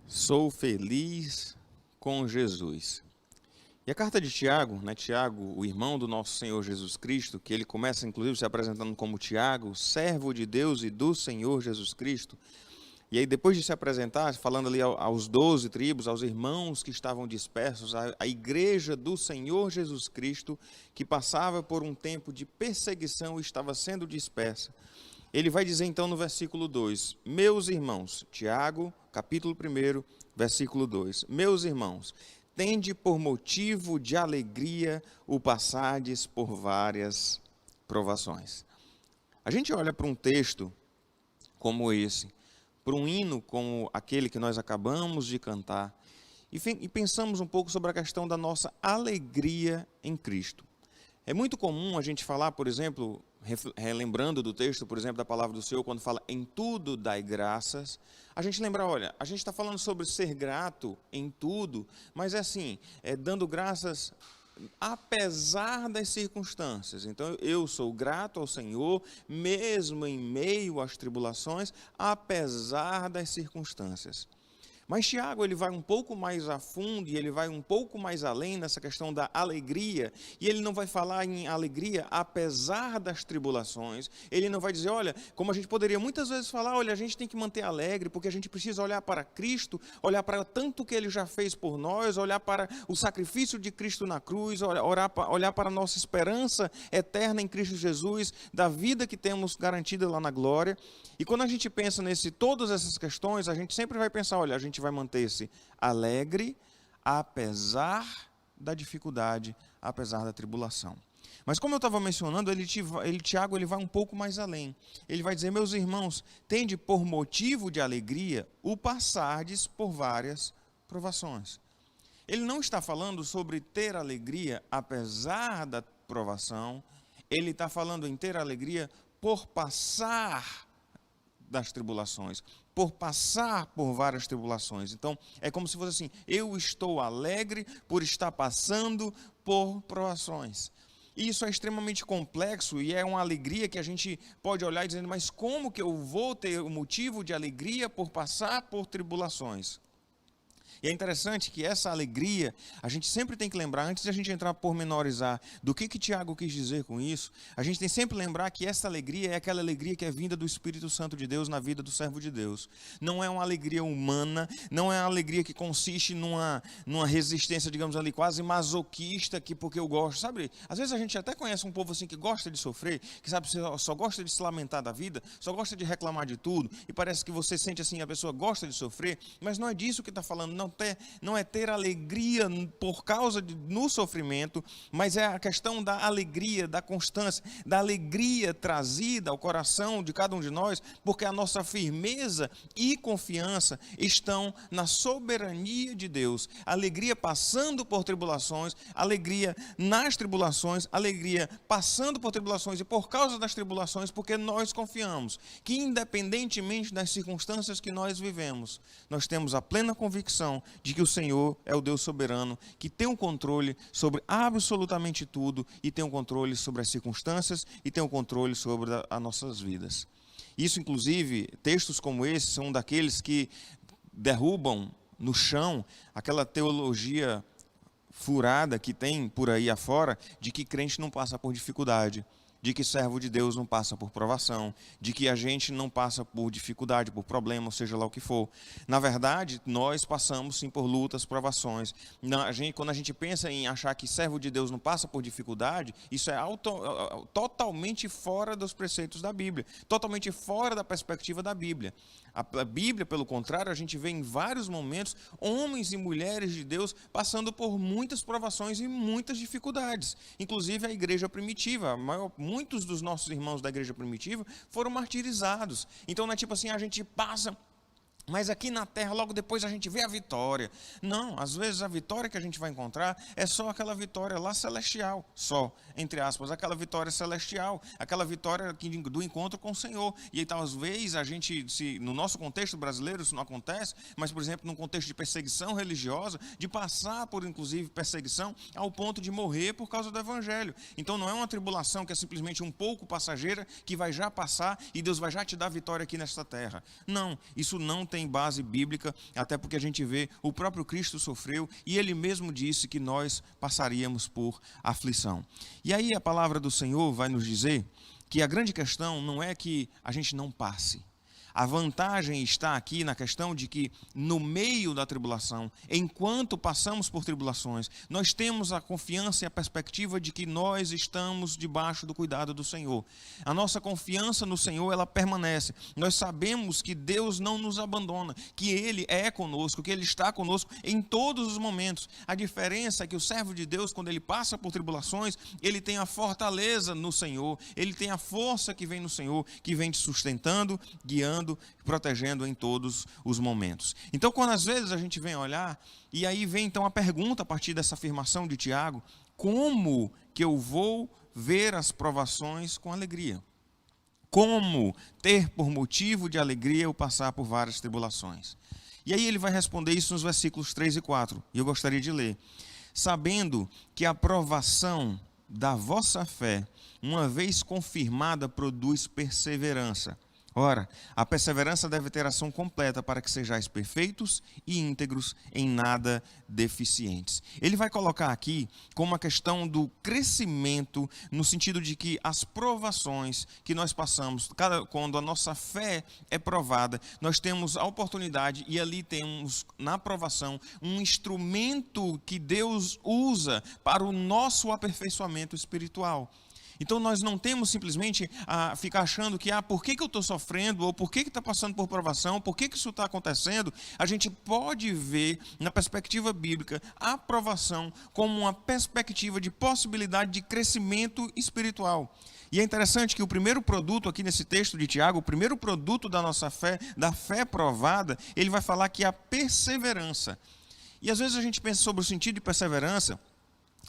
Sou feliz com Jesus. E a carta de Tiago, Tiago, o irmão do nosso Senhor Jesus Cristo, que ele começa inclusive se apresentando como Tiago, servo de Deus e do Senhor Jesus Cristo. E aí depois de se apresentar, falando ali aos 12 tribos, aos irmãos que estavam dispersos, a igreja do Senhor Jesus Cristo, que passava por um tempo de perseguição e estava sendo dispersa. Ele vai dizer então no versículo 2, meus irmãos, Tiago, capítulo 1, versículo 2, meus irmãos, tende por motivo de alegria o passardes por várias provações. A gente olha para um texto como esse, para um hino como aquele que nós acabamos de cantar, e pensamos um pouco sobre a questão da nossa alegria em Cristo. É muito comum a gente falar, por exemplo, relembrando do texto, por exemplo, da palavra do Senhor, quando fala em tudo dai graças, a gente lembra, olha, a gente está falando sobre ser grato em tudo, mas é assim, dando graças apesar das circunstâncias. Então, eu sou grato ao Senhor, mesmo em meio às tribulações, apesar das circunstâncias. Mas Tiago, ele vai um pouco mais a fundo e ele vai um pouco mais além nessa questão da alegria, e ele não vai falar em alegria apesar das tribulações, ele não vai dizer, olha, como a gente poderia muitas vezes falar, olha, a gente tem que manter alegre, porque a gente precisa olhar para Cristo, olhar para tanto que ele já fez por nós, olhar para o sacrifício de Cristo na cruz, olhar para a nossa esperança eterna em Cristo Jesus, da vida que temos garantida lá na glória. E quando a gente pensa todas essas questões, a gente sempre vai pensar, olha, a gente vai manter-se alegre, apesar da dificuldade, apesar da tribulação. Mas como eu estava mencionando, Tiago ele vai um pouco mais além. Ele vai dizer, meus irmãos, tende por motivo de alegria o passardes por várias provações. Ele não está falando sobre ter alegria apesar da provação, ele está falando em ter alegria por passar das tribulações, por passar por várias tribulações. Então, é como se fosse assim, eu estou alegre por estar passando por provações. E isso é extremamente complexo e é uma alegria que a gente pode olhar dizendo, mas como que eu vou ter o motivo de alegria por passar por tribulações? E é interessante que essa alegria, a gente sempre tem que lembrar, antes de a gente entrar a pormenorizar do que Tiago quis dizer com isso, a gente tem sempre que lembrar que essa alegria é aquela alegria que é vinda do Espírito Santo de Deus na vida do servo de Deus. Não é uma alegria humana, não é uma alegria que consiste numa resistência, digamos ali, quase masoquista, que porque eu gosto, sabe? Às vezes a gente até conhece um povo assim que gosta de sofrer, que sabe, só gosta de se lamentar da vida, só gosta de reclamar de tudo, e parece que você sente assim, a pessoa gosta de sofrer, mas não é disso que está falando, não é ter alegria por causa no sofrimento, mas é a questão da alegria, da constância, da alegria trazida ao coração de cada um de nós, porque a nossa firmeza e confiança estão na soberania de Deus. Alegria passando por tribulações, alegria nas tribulações, alegria passando por tribulações e por causa das tribulações, porque nós confiamos que independentemente das circunstâncias que nós vivemos, nós temos a plena convicção de que o Senhor é o Deus soberano, que tem um controle sobre absolutamente tudo, e tem um controle sobre as circunstâncias, e tem um controle sobre as nossas vidas. Isso, inclusive, textos como esse são daqueles que derrubam no chão aquela teologia furada que tem por aí afora, de que crente não passa por dificuldade, de que servo de Deus não passa por provação, de que a gente não passa por dificuldade, por problema, seja lá o que for. Na verdade, nós passamos sim por lutas, provações. Quando a gente pensa em achar que servo de Deus não passa por dificuldade, isso é totalmente fora dos preceitos da Bíblia, totalmente fora da perspectiva da Bíblia. A Bíblia, pelo contrário, a gente vê em vários momentos homens e mulheres de Deus passando por muitas provações e muitas dificuldades. Inclusive a igreja primitiva, muitos dos nossos irmãos da igreja primitiva foram martirizados. Então não é tipo assim, a gente passa, mas aqui na terra, logo depois a gente vê a vitória. Não, às vezes a vitória que a gente vai encontrar é só aquela vitória lá celestial, só, entre aspas, aquela vitória celestial, aquela vitória do encontro com o Senhor. E aí, talvez a gente, no nosso contexto brasileiro isso não acontece, mas, por exemplo, num contexto de perseguição religiosa, de passar por, inclusive, perseguição ao ponto de morrer por causa do Evangelho. Então não é uma tribulação que é simplesmente um pouco passageira, que vai já passar e Deus vai já te dar vitória aqui nesta terra. Não, isso não tem base bíblica, até porque a gente vê o próprio Cristo sofreu e ele mesmo disse que nós passaríamos por aflição. E aí a palavra do Senhor vai nos dizer que a grande questão não é que a gente não passe. A vantagem está aqui na questão de que, no meio da tribulação, enquanto passamos por tribulações, nós temos a confiança e a perspectiva de que nós estamos debaixo do cuidado do Senhor. A nossa confiança no Senhor, ela permanece. Nós sabemos que Deus não nos abandona, que Ele é conosco, que Ele está conosco em todos os momentos. A diferença é que o servo de Deus, quando ele passa por tribulações, ele tem a fortaleza no Senhor, ele tem a força que vem no Senhor, que vem te sustentando, guiando, protegendo em todos os momentos. Então, quando às vezes a gente vem olhar, e aí vem então a pergunta a partir dessa afirmação de Tiago: como que eu vou ver as provações com alegria? Como ter por motivo de alegria eu passar por várias tribulações? E aí ele vai responder isso nos versículos 3 e 4, e eu gostaria de ler: sabendo que a provação da vossa fé, uma vez confirmada, produz perseverança. Ora, a perseverança deve ter ação completa para que sejais perfeitos e íntegros, em nada deficientes. Ele vai colocar aqui como a questão do crescimento, no sentido de que as provações que nós passamos, quando a nossa fé é provada, nós temos a oportunidade, e ali temos na provação um instrumento que Deus usa para o nosso aperfeiçoamento espiritual. Então nós não temos simplesmente a ficar achando que, por que eu estou sofrendo, ou por que está passando por provação, por que isso está acontecendo. A gente pode ver, na perspectiva bíblica, a provação como uma perspectiva de possibilidade de crescimento espiritual. E é interessante que o primeiro produto aqui nesse texto de Tiago, o primeiro produto da nossa fé, da fé provada, ele vai falar que é a perseverança. E às vezes a gente pensa sobre o sentido de perseverança,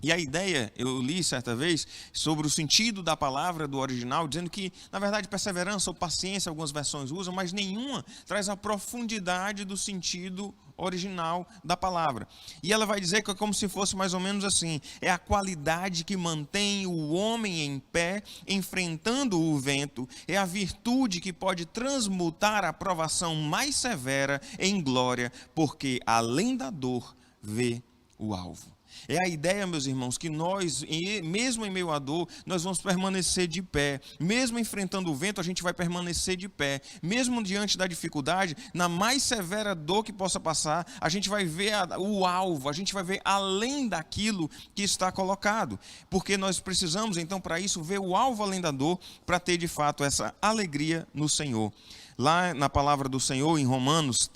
e a ideia, eu li certa vez, sobre o sentido da palavra do original, dizendo que, na verdade, perseverança ou paciência, algumas versões usam, mas nenhuma traz a profundidade do sentido original da palavra. E ela vai dizer que é como se fosse mais ou menos assim: é a qualidade que mantém o homem em pé, enfrentando o vento, é a virtude que pode transmutar a provação mais severa em glória, porque além da dor, vê o alvo. É a ideia, meus irmãos, que nós, mesmo em meio à dor, nós vamos permanecer de pé. Mesmo enfrentando o vento, a gente vai permanecer de pé. Mesmo diante da dificuldade, na mais severa dor que possa passar, a gente vai ver o alvo, a gente vai ver além daquilo que está colocado. Porque nós precisamos, então, para isso, ver o alvo além da dor, para ter, de fato, essa alegria no Senhor. Lá na palavra do Senhor, em Romanos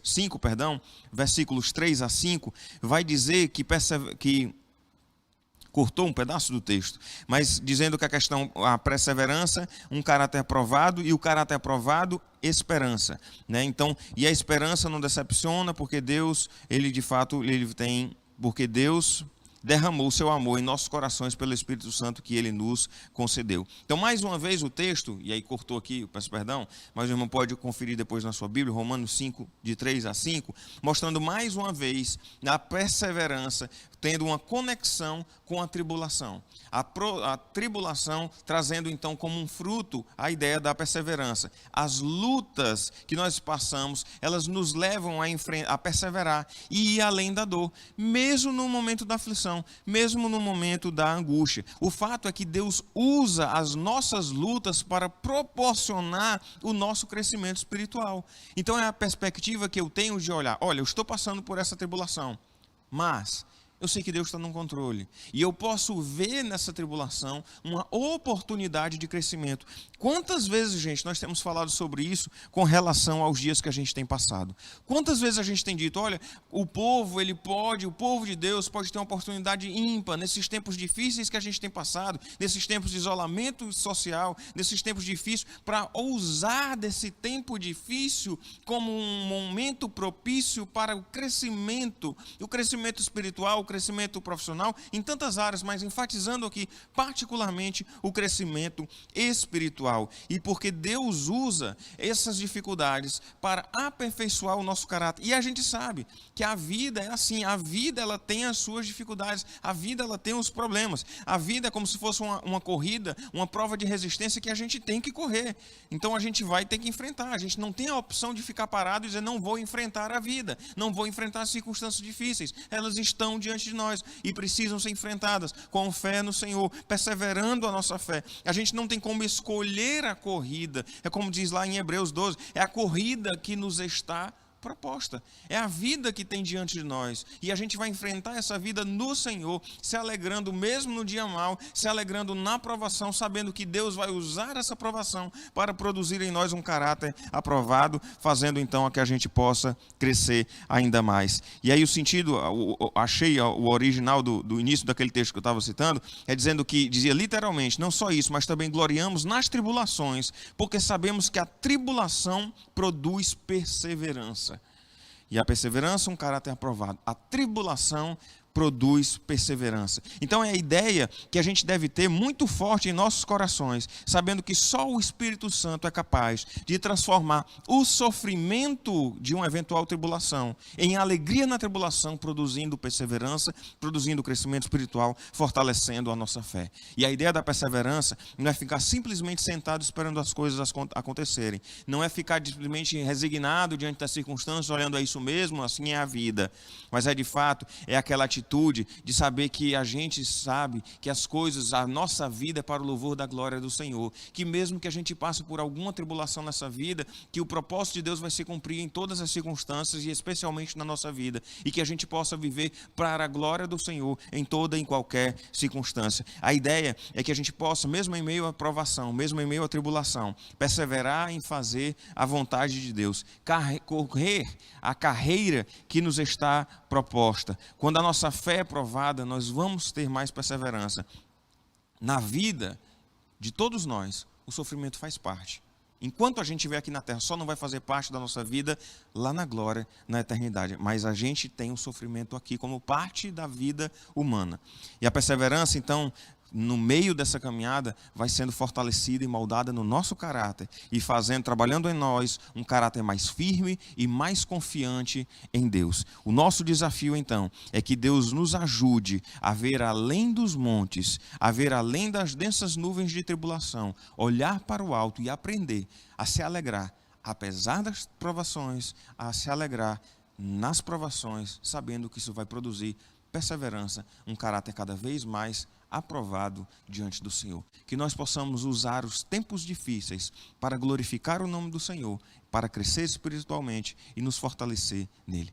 5, versículos 3 a 5, vai dizer que cortou um pedaço do texto, mas dizendo que a perseverança, um caráter aprovado, e o caráter aprovado, esperança, né? Então, e a esperança não decepciona, porque Deus, porque Deus derramou o seu amor em nossos corações pelo Espírito Santo que Ele nos concedeu. Então, mais uma vez o texto, e aí cortou aqui, peço perdão, mas o irmão pode conferir depois na sua Bíblia, Romanos 5, de 3 a 5, mostrando mais uma vez a perseverança, tendo uma conexão com a tribulação. A tribulação trazendo então como um fruto a ideia da perseverança. As lutas que nós passamos, elas nos levam a perseverar e ir além da dor, mesmo no momento da aflição, mesmo no momento da angústia. O fato é que Deus usa as nossas lutas para proporcionar o nosso crescimento espiritual. Então é a perspectiva que eu tenho de olhar: olha, eu estou passando por essa tribulação, mas eu sei que Deus está no controle. E eu posso ver nessa tribulação uma oportunidade de crescimento. Quantas vezes, gente, nós temos falado sobre isso com relação aos dias que a gente tem passado? Quantas vezes a gente tem dito: olha, o povo de Deus pode ter uma oportunidade ímpar nesses tempos difíceis que a gente tem passado, nesses tempos de isolamento social, nesses tempos difíceis, para usar desse tempo difícil como um momento propício para o crescimento espiritual, o crescimento profissional, em tantas áreas, mas enfatizando aqui particularmente o crescimento espiritual. E porque Deus usa essas dificuldades para aperfeiçoar o nosso caráter. E a gente sabe que a vida é assim, a vida ela tem as suas dificuldades, a vida ela tem os problemas. A vida é como se fosse uma corrida, uma prova de resistência que a gente tem que correr. Então a gente vai ter que enfrentar, a gente não tem a opção de ficar parado e dizer não vou enfrentar a vida, não vou enfrentar as circunstâncias difíceis. Elas estão diante de nós e precisam ser enfrentadas com fé no Senhor, perseverando a nossa fé. A gente não tem como escolher a corrida, é como diz lá em Hebreus 12, é a corrida que nos está proposta, é a vida que tem diante de nós, e a gente vai enfrentar essa vida no Senhor, se alegrando mesmo no dia mau, se alegrando na provação, sabendo que Deus vai usar essa provação para produzir em nós um caráter aprovado, fazendo então a que a gente possa crescer ainda mais. E aí o sentido, achei o original do início daquele texto que eu estava citando, é dizendo que, dizia literalmente, não só isso, mas também gloriamos nas tribulações, porque sabemos que a tribulação produz perseverança. E a perseverança, um caráter aprovado. A tribulação produz perseverança. Então é a ideia que a gente deve ter muito forte em nossos corações, sabendo que só o Espírito Santo é capaz de transformar o sofrimento de uma eventual tribulação em alegria na tribulação, produzindo perseverança, produzindo crescimento espiritual, fortalecendo a nossa fé. E a ideia da perseverança não é ficar simplesmente sentado esperando as coisas acontecerem, não é ficar simplesmente resignado diante das circunstâncias, olhando é isso mesmo, assim é a vida, mas é de fato, é aquela atitude de saber que a gente sabe que as coisas, a nossa vida é para o louvor da glória do Senhor, que mesmo que a gente passe por alguma tribulação nessa vida, que o propósito de Deus vai se cumprir em todas as circunstâncias e especialmente na nossa vida, e que a gente possa viver para a glória do Senhor em toda e em qualquer circunstância. A ideia é que a gente possa, mesmo em meio à provação, mesmo em meio à tribulação, perseverar em fazer a vontade de Deus, correr a carreira que nos está proposta. Quando a nossa fé é provada, nós vamos ter mais perseverança. Na vida de todos nós, o sofrimento faz parte. Enquanto a gente estiver aqui na terra, só não vai fazer parte da nossa vida lá na glória, na eternidade. Mas a gente tem o sofrimento aqui como parte da vida humana. E a perseverança, então, no meio dessa caminhada, vai sendo fortalecida e moldada no nosso caráter e trabalhando em nós um caráter mais firme e mais confiante em Deus. O nosso desafio, então, é que Deus nos ajude a ver além dos montes, a ver além das densas nuvens de tribulação, olhar para o alto e aprender a se alegrar, apesar das provações, a se alegrar nas provações, sabendo que isso vai produzir perseverança, um caráter cada vez mais aprovado diante do Senhor. Que nós possamos usar os tempos difíceis para glorificar o nome do Senhor, para crescer espiritualmente e nos fortalecer nele.